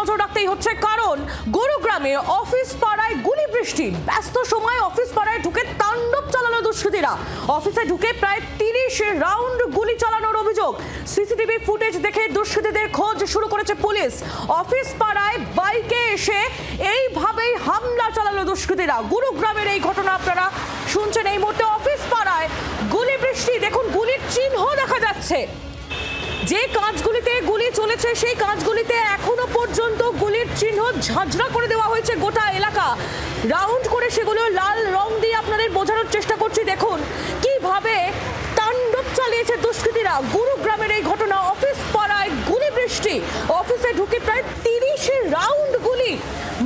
নজর রাখতেই হচ্ছে, কারণ গুরুগ্রামে অফিস পাড়ায় গুলি বৃষ্টি। ব্যস্ত সময় অফিস পাড়ায় ঢুকে তাণ্ডব চালালো দুষ্কৃতীরা। অফিসে ঢুকে প্রায় 30 রাউন্ড গুলি চালানোর অভিযোগ। সিসিটিভি ফুটেজ দেখে দুষ্কৃতীদের খোঁজ শুরু করেছে পুলিশ। অফিস পাড়ায় বাইকে এসে এইভাবেই হামলা চালালো দুষ্কৃতীরা। গুরুগ্রামের এই ঘটনা আপনারা শুনছেন এই মুহূর্তে। অফিস পাড়ায় গুলি বৃষ্টি, দেখুন গুলির চিহ্ন দেখা যাচ্ছে। যে কাঁচগুলিতে গুলি চলেছে সেই কাঁচগুলিতে এখনো পর্যন্ত গুলির চিহ্ন ঝাঁঝরা করে দেওয়া হয়েছে গোটা এলাকা। রাউন্ড করে সেগুলো লাল রং দিয়ে আপনাদের বোঝানোর চেষ্টা করছি। দেখুন কিভাবে তাণ্ডব চালিয়েছে দুষ্কৃতীরা। গুরুগ্রামের এই ঘটনা, অফিস পাড়ায় গুলি বৃষ্টি, অফিসে ঢুকে প্রায় 30 রাউন্ড গুলি।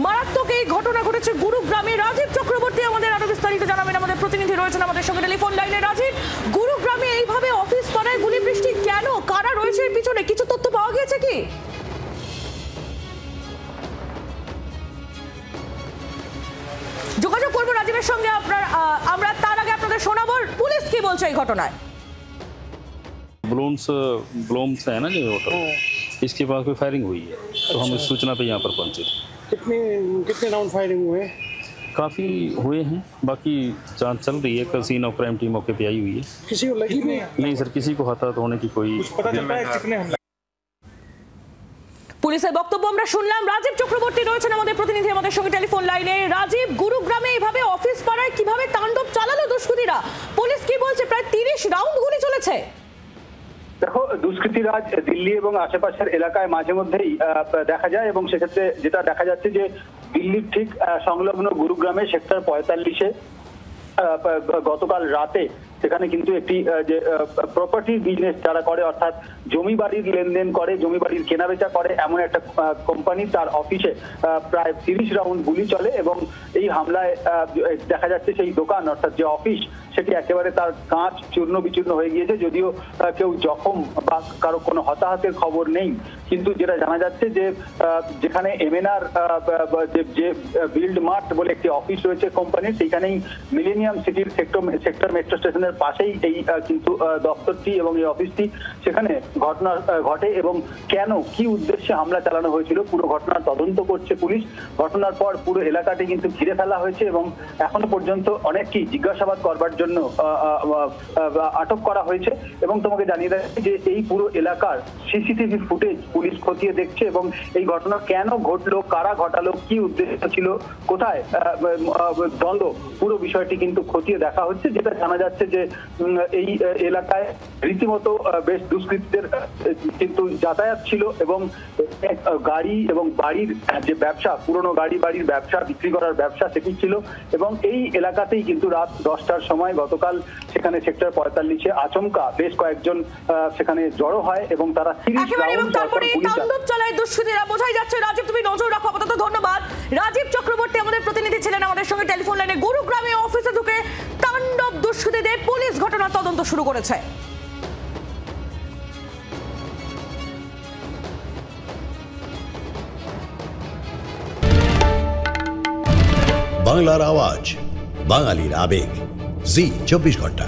মারাত্মক এই ঘটনা ঘটেছে গুরুগ্রামে। রাজীব চক্রবর্তী আমাদের আরো বিস্তারিত জানাবেন, আমাদের প্রতিনিধি রয়েছেন আমাদের সঙ্গে টেলিফোন লাইনে। রাজীব, গুরুগ্রামে এইভাবে অফিস পাড়ায় গুলি বৃষ্টি কেন, কারা রয়েছে এর পিছনে, কিছু তথ্য পাওয়া গিয়েছে কি? যোগাযোগ করবো রাজীবের সঙ্গে আমরা, তার আগে আপনাদের শোনাবো পুলিশ কি বলছে এই ঘটনায়। ब्लूम्स है ना जो होटल, इसके पास कोई फायरिंग हुई है, तो हम इस सूचना पे यहाँ पर पहुंचे। कितने राउंड फायरिंग हुए? काफ़ी हुए हैं, बाकी जांच चल रही है। कल सीन ऑफ क्राइम टीम मौके पे आई हुई है। किसी को लगी नहीं सर, किसी को हताहत होने की कोई पता चल रहा है कितने हमला। পুলিশের বক্তব্য আমরা শুনলাম। রাজীব চক্রবর্তী রয়েছেন আমাদের প্রতিনিধি আমাদের সঙ্গে টেলিফোন লাইনে। রাজীব, গুরুগ্রামে এইভাবে অফিস পাড়ায় কিভাবে তাণ্ডব চালালো দুষ্কৃতীরা, পুলিশ কি বলছে? প্রায় 30 রাউন্ড গুলি চলেছে। দেখো, দুষ্কৃতীরাজ দিল্লি এবং আশেপাশের এলাকায় মাঝে মধ্যেই দেখা যায়, এবং সেক্ষেত্রে যেটা দেখা যাচ্ছে যে দিল্লির ঠিক সংলগ্ন গুরুগ্রামে সেক্টর 45-এ গতকাল রাতে সেখানে কিন্তু একটি যে প্রপার্টি বিজনেস যারা করে, অর্থাৎ জমি বাড়ির লেনদেন করে, জমি বাড়ির কেনাবেচা করে, এমন একটা কোম্পানি, তার অফিসে প্রায় 30 রাউন্ড গুলি চলে। এবং এই হামলায় দেখা যাচ্ছে সেই দোকান, অর্থাৎ যে অফিস, সেটি একেবারে তার কাঁচ চূর্ণ বিচূর্ণ হয়ে গিয়েছে। যদিও কেউ জখম বা কারো কোনো হতাহতের খবর নেই, কিন্তু যেটা জানা যাচ্ছে যে যেখানে এমএনআর যে বিল্ড মার্ট বলে একটি অফিস রয়েছে কোম্পানির, সেখানেই মিলেনিয়াম সিটির সেক্টর মেট্রো স্টেশনের পাশেই এই কিন্তু দপ্তরটি এবং এই অফিসটি, সেখানে ঘটনা ঘটে। এবং কেন, কি উদ্দেশ্যে হামলা চালানো হয়েছিল, পুরো ঘটনার তদন্ত করছে পুলিশ। ঘটনার পর পুরো এলাকাটি কিন্তু ঘিরে ফেলা হয়েছে এবং এখনো পর্যন্ত অনেককেই জিজ্ঞাসাবাদ করবার জন্য আটক করা হয়েছে। এবং তোমাকে জানিয়ে রাখি যে এই পুরো এলাকার সিসিটিভি ফুটেজ পুলিশ খতিয়ে দেখছে, এবং এই ঘটনা কেন ঘটলো, কারা ঘটালো, কি উদ্দেশ্য ছিল, কোথায় দ্বন্দ্ব, পুরো বিষয়টি কিন্তু খতিয়ে দেখা হচ্ছে। যেটা জানা যাচ্ছে যে এই এলাকায় রীতিমতো বেশ দুষ্কৃতীদের কিন্তু যাতায়াত ছিল, এবং গাড়ি এবং বাড়ির যে ব্যবসা, পুরনো গাড়ি বাড়ির ব্যবসা, বিক্রি করার ব্যবসা, সেটি ছিল। এবং এই এলাকাতেই কিন্তু রাত 10টার সময় গতকাল সেখানে সেক্টর 45-এ আচমকা বেশ কয়েকজন সেখানে জড়ো হয়, এবং তারা 30 রাউন্ড তাণ্ডব চালায় দুষ্কৃতীরা। বোঝাই যাচ্ছে। রাজীব, তুমি নজর রাখো আপাতত। ধন্যবাদ। রাজীব চক্রবর্তী আমাদের প্রতিনিধি ছিলেন আমাদের সঙ্গে টেলিফোন লাইনে। গুরুগ্রামে অফিসে ঢুকে তাণ্ডব দুষ্কৃতীদের, পুলিশ ঘটনার তদন্ত শুরু করেছে। বাংলার আওয়াজ, বাঙালির আবেগ, জি 24 ঘন্টা।